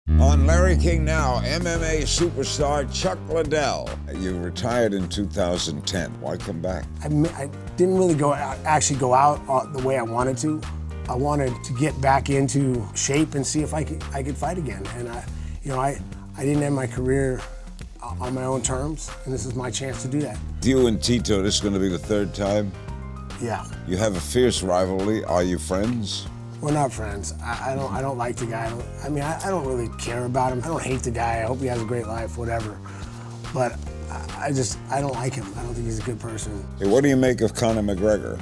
On Larry King Now, MMA superstar Chuck Liddell. You retired in 2010. Why come back? I didn't really actually go out the way I wanted to. I wanted to get back into shape and see if I could fight again. And I didn't end my career on my own terms, and this is my chance to do that. You and Tito, this is going to be the third time? Yeah. You have a fierce rivalry. Are you friends? We're not friends. I don't like the guy. I don't really care about him. I don't hate the guy. I hope he has a great life, whatever. But I don't like him. I don't think he's a good person. Hey, what do you make of Conor McGregor?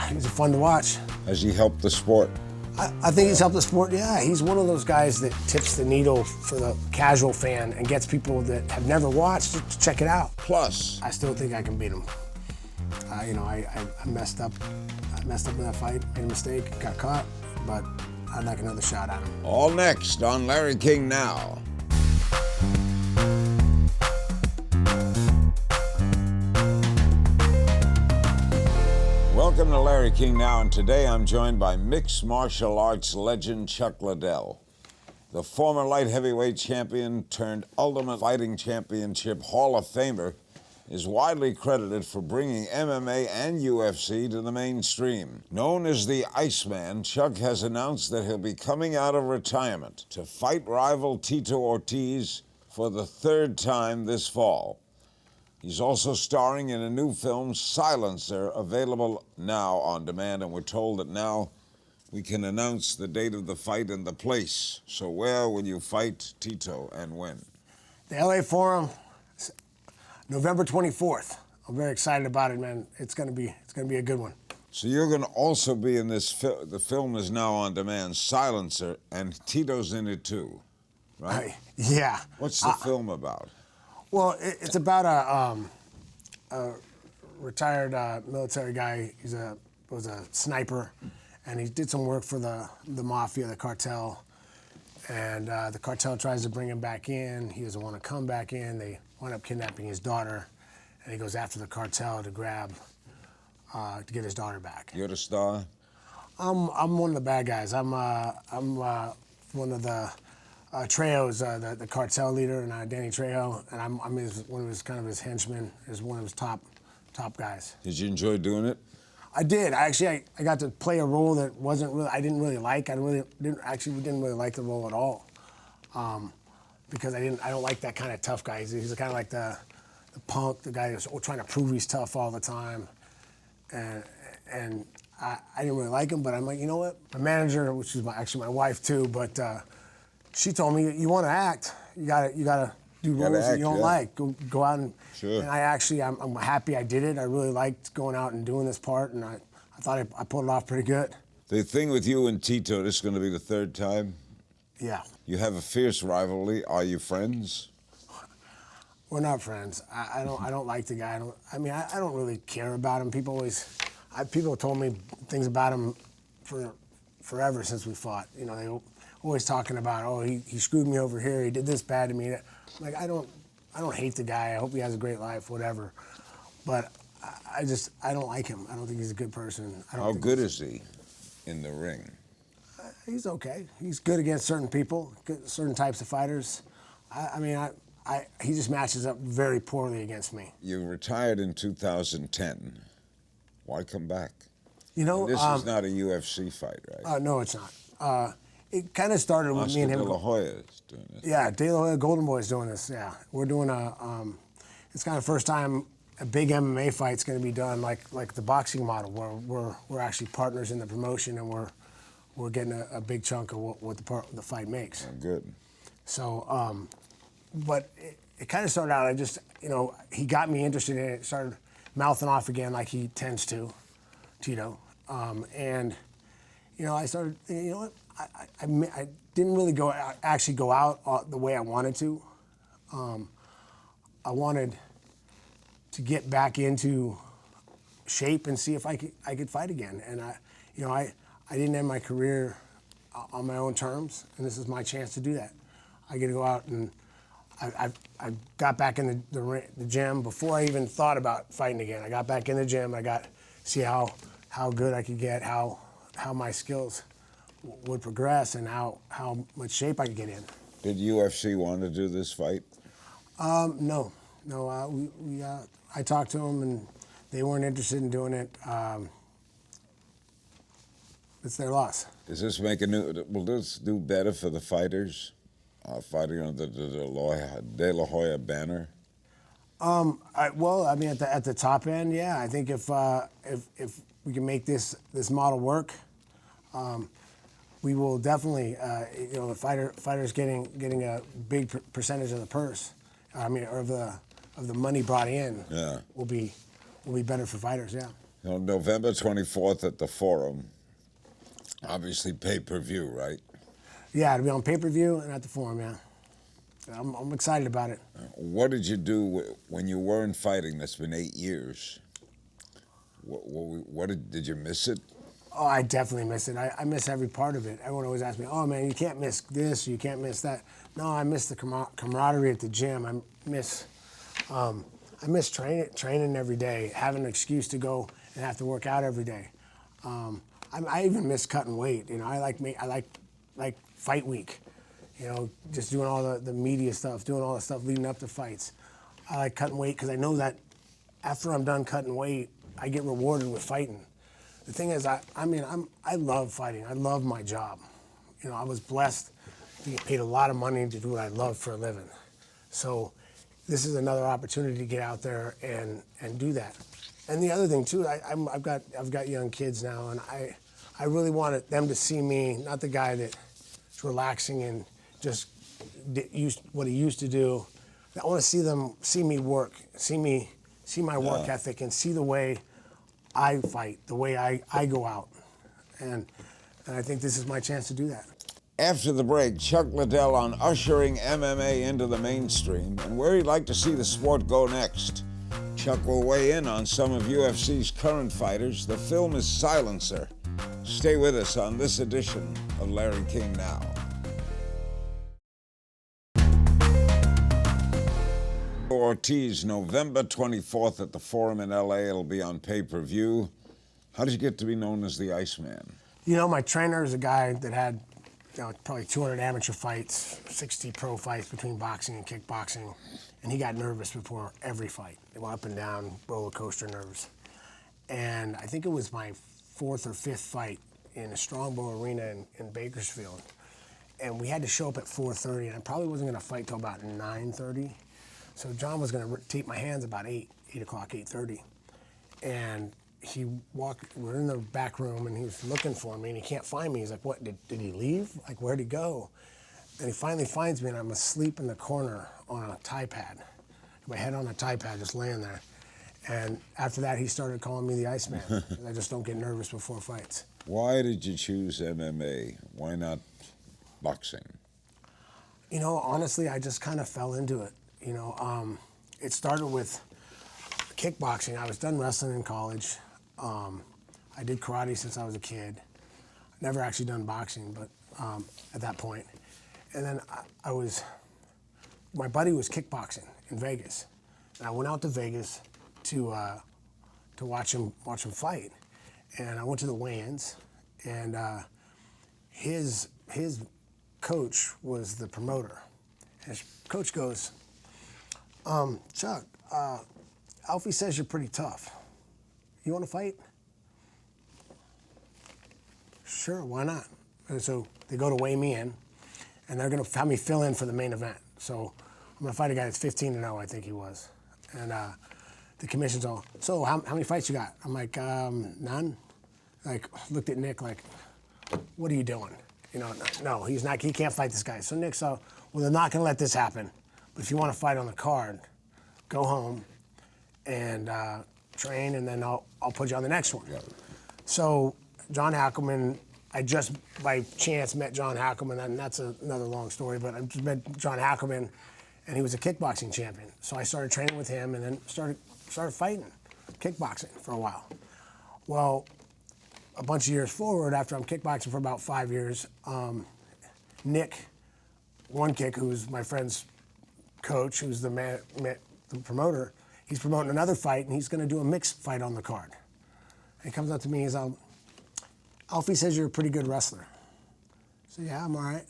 He's fun to watch. Has he helped the sport? I think he's helped the sport, yeah. He's one of those guys that tips the needle for the casual fan and gets people that have never watched to check it out. Plus, I still think I can beat him. I messed up. I messed up in that fight, made a mistake, got caught, but I'd like another shot at him. All next on Larry King Now. Welcome to Larry King Now, and today I'm joined by mixed martial arts legend Chuck Liddell. The former light heavyweight champion turned Ultimate Fighting Championship Hall of Famer is widely credited for bringing MMA and UFC to the mainstream. Known as the Iceman, Chuck has announced that he'll be coming out of retirement to fight rival Tito Ortiz for the third time this fall. He's also starring in a new film, Silencer, available now on demand, and we're told that now we can announce the date of the fight and the place. So where will you fight Tito and when? The LA Forum, November 24th. I'm very excited about it, man. It's gonna be a good one. So you're gonna also be in this the film is now on demand, Silencer, and Tito's in it too, right? Yeah. What's the film about? Well, it's about a retired military guy. He was a sniper, and he did some work for the mafia, the cartel. And the cartel tries to bring him back in. He doesn't want to come back in. They wind up kidnapping his daughter, and he goes after the cartel to get his daughter back. You're the star? I'm one of the bad guys. I'm one of the Trejo's the cartel leader, and Danny Trejo, and I'm one of his henchmen, is one of his top guys. Did you enjoy doing it? I did. I got to play a role that I didn't really like. We didn't really like the role at all, because I don't like that kind of tough guy. He's kind of like the punk, the guy who's trying to prove he's tough all the time, and I didn't really like him. But I'm like, you know what? My manager, which is my wife too, but she told me, you want to act, you gotta do roles that you don't like. Go out and. Sure. And I'm happy I did it. I really liked going out and doing this part, and I thought I pulled it off pretty good. The thing with you and Tito, this is going to be the third time? Yeah. You have a fierce rivalry. Are you friends? We're not friends. I don't like the guy. I don't really care about him. People told me things about him forever since we fought. You know, they always talking about, oh, he screwed me over here. He did this bad to me. Like, I don't hate the guy. I hope he has a great life, whatever. But I don't like him. I don't think he's a good person. How good is he in the ring? He's okay. He's good against certain people, certain types of fighters. He just matches up very poorly against me. You retired in 2010. Why come back? You know, this is not a UFC fight, right? No, it's not. It kind of started with me and him. De La Hoya is doing this. Yeah, De La Hoya, Golden Boy is doing this. Yeah, we're doing it's kind of the first time a big MMA fight's going to be done like the boxing model, where we're actually partners in the promotion, and we're getting a big chunk of what the fight makes. Oh, good. So, but it kind of started out. He got me interested in it. Started mouthing off again like he tends to, Tito, and I started thinking, you know what. I didn't really go out the way I wanted to. I wanted to get back into shape and see if I could fight again. And I didn't end my career on my own terms, and this is my chance to do that. I get to go out, and I got back in the gym before I even thought about fighting again. I got back in the gym. I got to see how good I could get, how my skills would progress, and how much shape I could get in. Did UFC want to do this fight? No. I talked to them and they weren't interested in doing it. It's their loss. Does this make will this do better for the fighters fighting under the De La Hoya banner? I mean, at the top end, yeah. I think if we can make this model work, we will definitely, the fighters getting a big percentage of the purse. I mean, or of the money brought in. Yeah. Will be better for fighters. Yeah. November 24th at the Forum. Obviously, pay-per-view, right? Yeah, it'll be on pay-per-view and at the Forum. Yeah. I'm excited about it. What did you do when you weren't fighting? That's been 8 years. Did you miss it? Oh, I definitely miss it. I miss every part of it. Everyone always asks me, "Oh man, you can't miss this. You can't miss that." No, I miss the camaraderie at the gym. I miss training every day, having an excuse to go and have to work out every day. I even miss cutting weight. I like fight week. Just doing all the media stuff, doing all the stuff leading up to fights. I like cutting weight because I know that after I'm done cutting weight, I get rewarded with fighting. The thing is, I love fighting. I love my job. I was blessed to get paid a lot of money to do what I love for a living. So this is another opportunity to get out there and do that. And the other thing too, I've got young kids now, and I really wanted them to see me, not the guy that's relaxing and just what he used to do. I want to see me work, see my work ethic, and see the way I fight, the way I go out. And I think this is my chance to do that. After the break, Chuck Liddell on ushering MMA into the mainstream and where he'd like to see the sport go next. Chuck will weigh in on some of UFC's current fighters. The film is Silencer. Stay with us on this edition of Larry King Now. Ortiz, November 24th at the Forum in LA. It'll be on pay-per-view. How did you get to be known as the Iceman? My trainer is a guy that had probably 200 amateur fights, 60 pro fights between boxing and kickboxing, and he got nervous before every fight. They went up and down, roller coaster nerves. And I think it was my 4th or 5th fight in a Strongbow Arena in Bakersfield. And we had to show up at 4:30, and I probably wasn't going to fight till about 9:30. So John was going to tape my hands about 8 o'clock, 8:30. And we're in the back room, and he was looking for me, and he can't find me. He's like, what, did he leave? Like, where'd he go? And he finally finds me, and I'm asleep in the corner on a tie pad. My head on a tie pad, just laying there. And after that, he started calling me the Iceman. I just don't get nervous before fights. Why did you choose MMA? Why not boxing? Honestly, I just kind of fell into it. It started with kickboxing. I was done wrestling in college. I did karate since I was a kid. Never actually done boxing, but at that point. And then my buddy was kickboxing in Vegas. And I went out to Vegas to watch him fight. And I went to the weigh-ins, and his coach was the promoter. And his coach goes, Chuck, Alfie says you're pretty tough. You want to fight? Sure, why not? And so they go to weigh me in, and they're going to have me fill in for the main event. So I'm going to fight a guy that's 15-0, I think he was. And the commission's all, so how many fights you got? I'm like, none. Like, looked at Nick like, what are you doing? No, he's not. He can't fight this guy. So Nick's all, well, they're not going to let this happen. But if you want to fight on the card, go home and train, and then I'll put you on the next one. Yeah. So John Hackleman, I just by chance met John Hackleman, and that's another long story, but I just met John Hackleman, and he was a kickboxing champion. So I started training with him, and then started fighting kickboxing for a while. Well, a bunch of years forward, after I'm kickboxing for about 5 years, Nick One Kick, who's my friend's coach, who's the promoter, he's promoting another fight, and he's going to do a mixed fight on the card. And he comes up to me, he's all, Alfie says you're a pretty good wrestler. I said, yeah, I'm all right.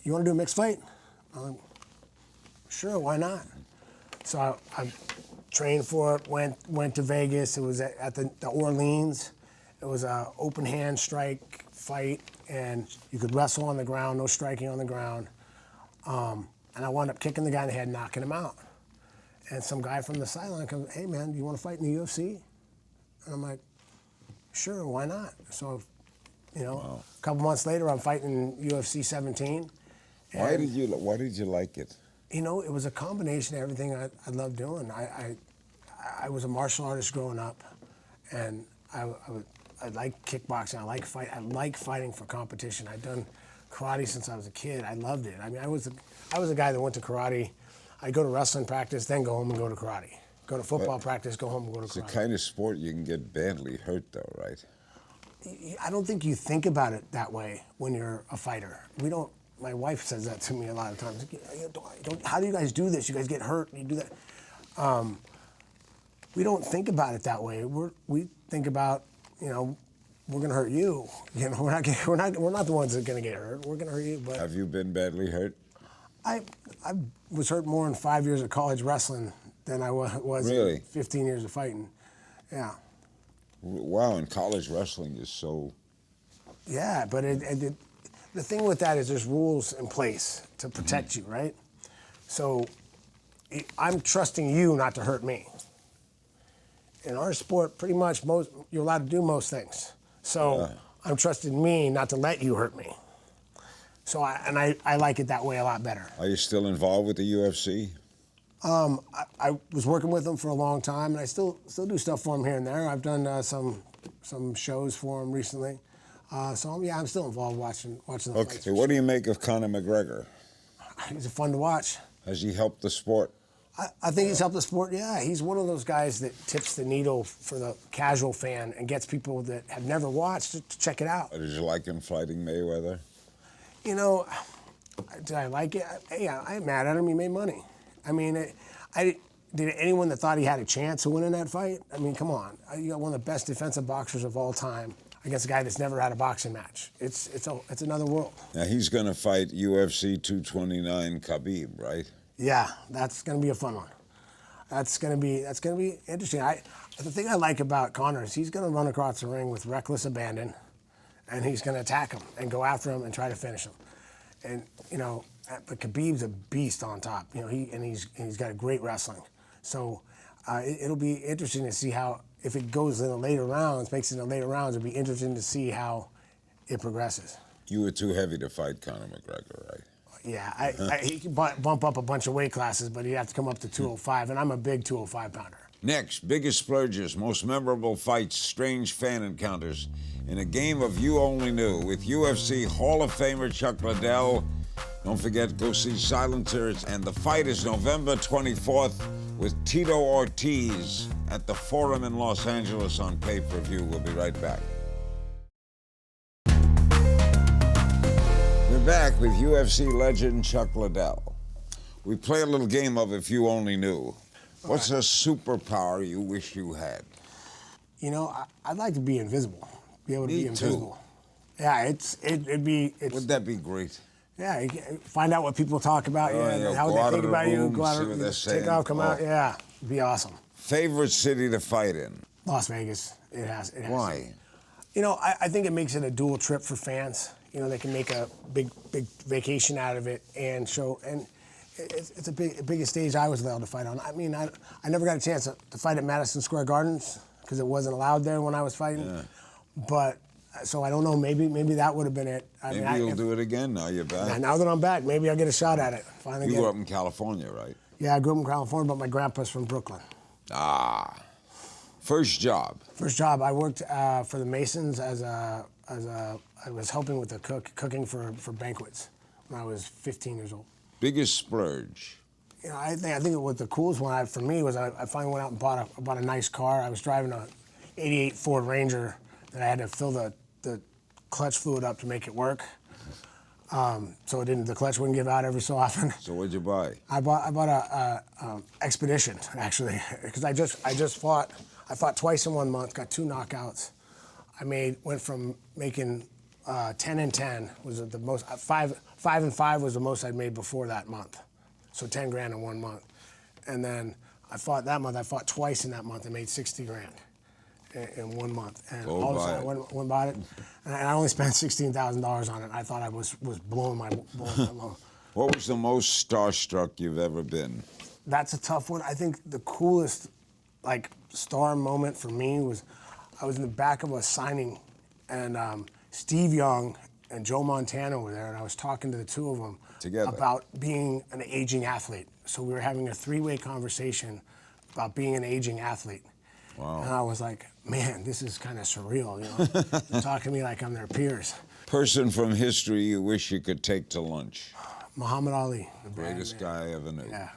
You want to do a mixed fight? I'm like, sure, why not? So I trained for it, went to Vegas. It was at the Orleans. It was an open hand strike fight, and you could wrestle on the ground, no striking on the ground. And I wound up kicking the guy in the head, knocking him out. And some guy from the sideline comes, hey man, do you want to fight in the UFC? And I'm like, sure, why not? So, a couple months later, I'm fighting in UFC 17. Why did you like it? It was a combination of everything I loved doing. I was a martial artist growing up, and I like kickboxing. I like fighting for competition. I'd done karate since I was a kid. I loved it. I mean, I was a guy that went to karate. I'd go to wrestling practice, then go home and go to karate. Go to football practice, go home and go to karate. It's the kind of sport you can get badly hurt, though, right? I don't think you think about it that way when you're a fighter. We don't. My wife says that to me a lot of times. How do you guys do this? You guys get hurt. You do that. We don't think about it that way. We think about, we're going to hurt you. We're not the ones that are going to get hurt. We're going to hurt you. But have you been badly hurt? I was hurt more in 5 years of college wrestling than I was really? in 15 years of fighting. Yeah. Wow, and college wrestling is so. Yeah, but the thing with that is there's rules in place to protect you, right? So I'm trusting you not to hurt me. In our sport, pretty much you're allowed to do most things. So I'm trusting me not to let you hurt me. So I like it that way a lot better. Are you still involved with the UFC? I was working with them for a long time, and I still do stuff for them here and there. I've done some shows for them recently. I'm still involved watching the fights. Okay, what do you make of Conor McGregor? He's fun to watch. Has he helped the sport? I think he's helped the sport, yeah. He's one of those guys that tips the needle for the casual fan and gets people that have never watched to check it out. Did you like him fighting Mayweather? Did I like it? Yeah, I ain't mad at him. He made money. I mean, did anyone that thought he had a chance of winning that fight? I mean, come on. You got one of the best defensive boxers of all time against a guy that's never had a boxing match. It's another world. Now, he's going to fight UFC 229 Khabib, right? Yeah, that's going to be a fun one. That's going to be interesting. The thing I like about Conor is he's going to run across the ring with reckless abandon, and he's going to attack him and go after him and try to finish him. And but Khabib's a beast on top. He's got a great wrestling. So it'll be interesting to see how, if it goes in the later rounds, it'll be interesting to see how it progresses. You were too heavy to fight Conor McGregor, right? Yeah, he can bump up a bunch of weight classes, but he'd have to come up to 205, and I'm a big 205 pounder. Next, biggest splurges, most memorable fights, strange fan encounters, in a game of You Only Knew with UFC Hall of Famer Chuck Liddell. Don't forget, go see Silencers, and the fight is November 24th with Tito Ortiz at the Forum in Los Angeles on pay-per-view. We'll be right back. We're back with UFC legend Chuck Liddell. We play a little game of If You Only Knew. What's a superpower you wish you had? I'd like to be invisible. Be able to be invisible. Too. Yeah, Would that be great? Yeah, you can find out what people talk about you, and how they think about you. Go out, take off, come out. Yeah, it'd be awesome. Favorite city to fight in? Las Vegas. It has. Why? I think it makes it a dual trip for fans. They can make a big vacation out of it and show. And it's a biggest stage I was allowed to fight on. I mean, I never got a chance to fight at Madison Square Gardens because it wasn't allowed there when I was fighting. Yeah. But so I don't know. Maybe that would have been it. Maybe you'll do it again. Now you're back. Now that I'm back, maybe I'll get a shot at it. Finally, you grew up in California, right? Yeah, I grew up in California, but my grandpa's from Brooklyn. First job. First job, I worked for the Masons I was helping with the cooking for banquets when I was 15 years old. Biggest splurge. I think what the coolest one for me was I finally went out and bought a nice car. I was driving a '88 Ford Ranger that I had to fill the clutch fluid up to make it work. So the clutch wouldn't give out every so often. So what'd you buy? I bought a Expedition actually, because I fought twice in 1 month, got 2 knockouts. Went from making 10-10 was the most. 5-5 was the most I'd made before that month. So 10 grand in 1 month. And then I fought that month. I fought twice in that month and made 60 grand in 1 month. And all of a sudden I went and bought it. And I only spent $16,000 on it. I thought I was blowing my load. What was the most starstruck you've ever been? That's a tough one. I think the coolest, star moment for me was I was in the back of a signing, and Steve Young and Joe Montana were there, and I was talking to the two of them about being an aging athlete. So we were having a three-way conversation about being an aging athlete. Wow. And I was like, man, this is kind of surreal, They're talking to me like I'm their peers. Person from history you wish you could take to lunch? Muhammad Ali. The greatest guy I ever knew. Yeah,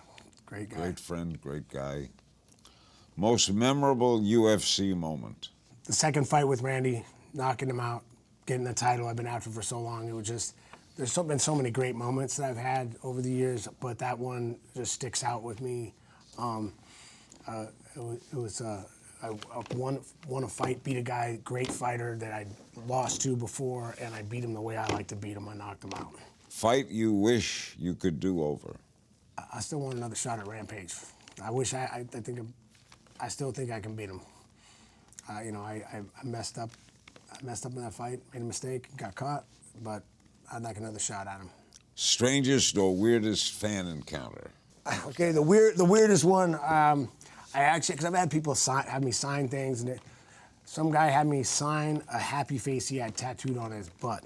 great guy. Great friend, great guy. Most memorable UFC moment? The second fight with Randy, knocking him out, getting the title. I've been after for so long. It was just, there's been so many great moments that I've had over the years, but that one just sticks out with me. I won a fight, beat a guy, great fighter that I'd lost to before, and I beat him the way I like to beat him. I knocked him out. Fight you wish you could do over? I still want another shot at Rampage. I still think I can beat him. I messed up. I messed up in that fight, made a mistake, got caught, but I'd like another shot at him. Strangest or weirdest fan encounter? Okay, the weirdest one. I actually, because I've had people have me sign things, and some guy had me sign a happy face he had tattooed on his butt,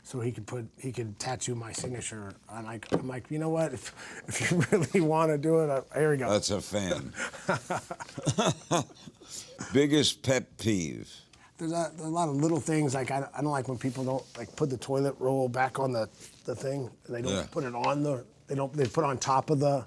so he could tattoo my signature. And I'm like, you know what? If you really want to do it, here we go. That's a fan. Biggest pet peeve? There's a lot of little things, I don't like when people don't put the toilet roll back on the thing. They don't put it on they put it on top of the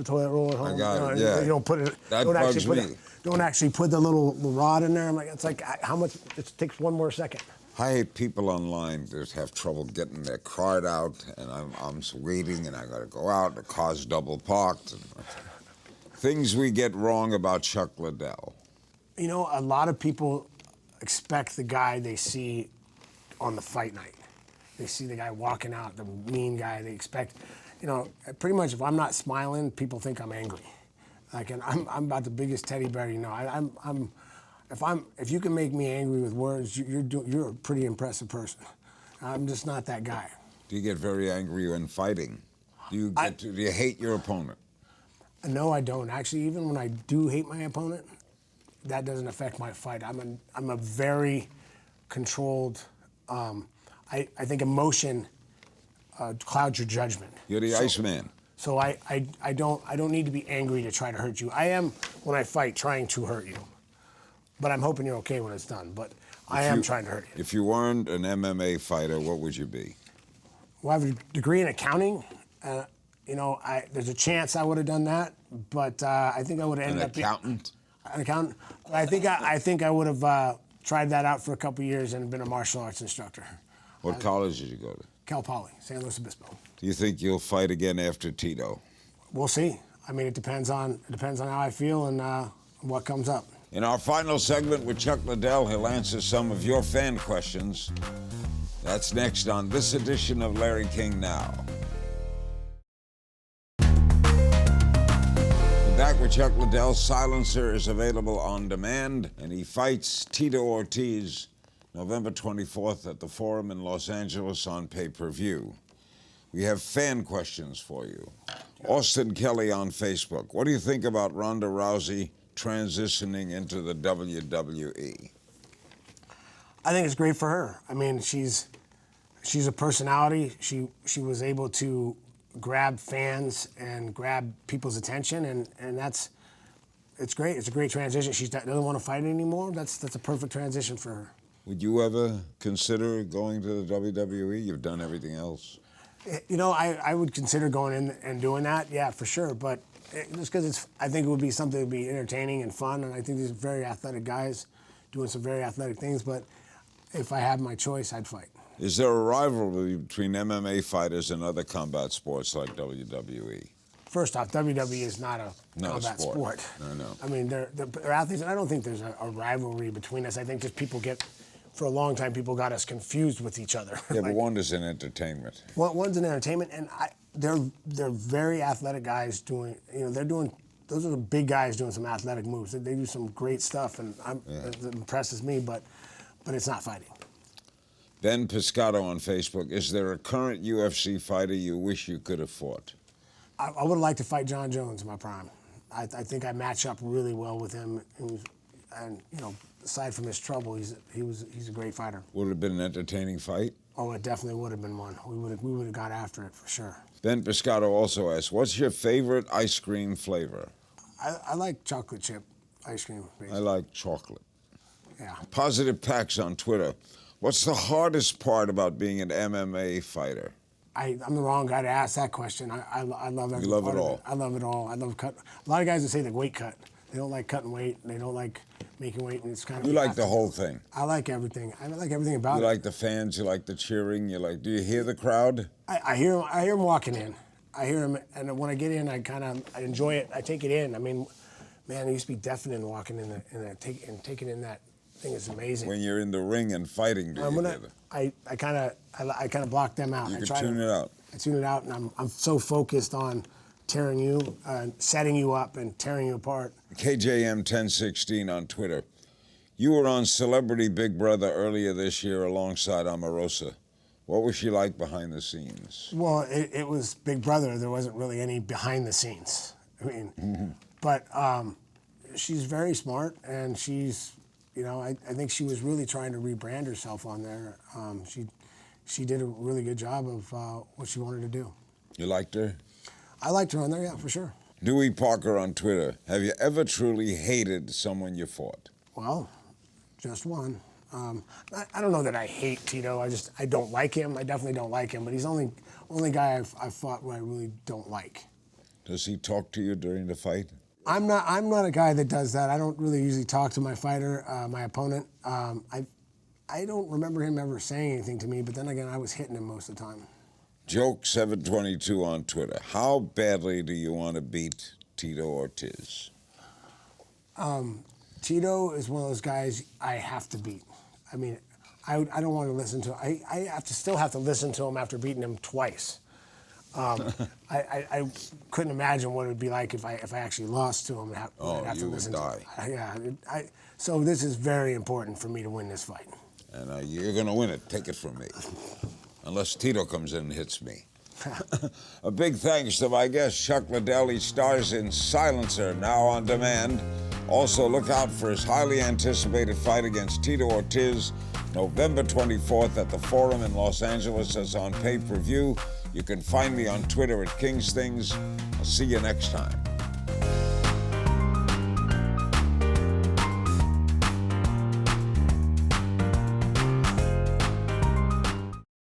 toilet roll at home. I got it, yeah. They don't put it. That bugs me. Don't actually put the little rod in there. I'm like, it's like, how much? It takes one more second. I hate people online that have trouble getting their card out, and I'm waiting, and I got to go out. The car's double parked. Things we get wrong about Chuck Liddell. A lot of people expect the guy they see on the fight night. They see the guy walking out, the mean guy. They expect, pretty much if I'm not smiling, people think I'm angry. And I'm about the biggest teddy bear you know. If you can make me angry with words, you're a pretty impressive person. I'm just not that guy. Do you get very angry when fighting? Do you hate your opponent? No, I don't. Actually, even when I do hate my opponent, that doesn't affect my fight. I'm a very controlled. I think emotion clouds your judgment. You're the Iceman. So I don't need to be angry to try to hurt you. I am, when I fight, trying to hurt you. But I'm hoping you're okay when it's done. But I am trying to hurt you. If you weren't an MMA fighter, what would you be? Well, I have a degree in accounting. There's a chance I would have done that, but I think I would have ended up being an accountant. But I think I would have tried that out for a couple of years and been a martial arts instructor. What college did you go to? Cal Poly, San Luis Obispo. Do you think you'll fight again after Tito? We'll see. It depends on how I feel and what comes up. In our final segment with Chuck Liddell, he'll answer some of your fan questions. That's next on this edition of Larry King Now. Back with Chuck Liddell. Silencer is available on demand, and he fights Tito Ortiz November 24th at the Forum in Los Angeles on pay-per-view. We have fan questions for you. Austin Kelly on Facebook. What do you think about Ronda Rousey transitioning into the WWE? I think it's great for her. She's a personality. She was able to grab fans and grab people's attention, and it's great. It's a great transition. She doesn't want to fight anymore. That's a perfect transition for her. Would you ever consider going to the WWE? You've done everything else. I would consider going in and doing that, yeah, for sure. But just because I think it would be something that would be entertaining and fun, and I think these are very athletic guys doing some very athletic things. But if I had my choice, I'd fight. Is there a rivalry between MMA fighters and other combat sports like WWE? First off, WWE is not a combat sport. No. They're athletes, and I don't think there's a rivalry between us. I think just people get for a long time, people got us confused with each other. Yeah, but one is in entertainment. One's in entertainment, and they're very athletic guys doing. Those are the big guys doing some athletic moves. They do some great stuff, and it impresses me. But it's not fighting. Ben Piscato on Facebook. Is there a current UFC fighter you wish you could have fought? I would have liked to fight John Jones in my prime. I think I match up really well with him, and aside from his trouble, he's a great fighter. Would it have been an entertaining fight? Oh, it definitely would have been one. We would have got after it for sure. Ben Piscato also asks, what's your favorite ice cream flavor? I like chocolate chip ice cream. Basically. I like chocolate. Yeah. Positive Packs on Twitter. What's the hardest part about being an MMA fighter? I'm the wrong guy to ask that question. I love every You love part it of all. I love it all. I love cut. A lot of guys that say the weight cut. They don't like cutting weight. They don't like making weight, and it's kind of. You like the whole thing. I like everything. I like everything about it. You like the fans. You like the cheering. Do you hear the crowd? I hear him walking in. I hear him, and when I get in, I enjoy it. I take it in. I mean, man, it used to be deafening walking taking in that thing is amazing. When you're in the ring and fighting, I kind of block them out. You can tune it out. I tune it out, and I'm so focused on tearing you, setting you up, and tearing you apart. KJM 1016 on Twitter. You were on Celebrity Big Brother earlier this year alongside Omarosa. What was she like behind the scenes? Well, it was Big Brother. There wasn't really any behind the scenes. I mean, but she's very smart, and she's, I think she was really trying to rebrand herself on there. She did a really good job of what she wanted to do. You liked her? I liked her on there, yeah, for sure. Dewey Parker on Twitter. Have you ever truly hated someone you fought? Well, just one. I don't know that I hate Tito. I don't like him. I definitely don't like him. But he's the only guy I've fought who I really don't like. Does he talk to you during the fight? I'm not a guy that does that. I don't really usually talk to my fighter, my opponent. I don't remember him ever saying anything to me. But then again, I was hitting him most of the time. Joke 722 on Twitter. How badly do you want to beat Tito Ortiz? Tito is one of those guys I have to beat. I mean, I don't want to listen to him. I still have to listen to him after beating him twice. I couldn't imagine what it would be like if I actually lost to him. I'd you would die. So this is very important for me to win this fight. And you're going to win it. Take it from me. Unless Tito comes in and hits me. A big thanks to my guest, Chuck Liddell. He stars in Silencer, now on demand. Also, look out for his highly anticipated fight against Tito Ortiz, November 24th at the Forum in Los Angeles. That's on pay-per-view. You can find me on Twitter at King's Things. I'll see you next time.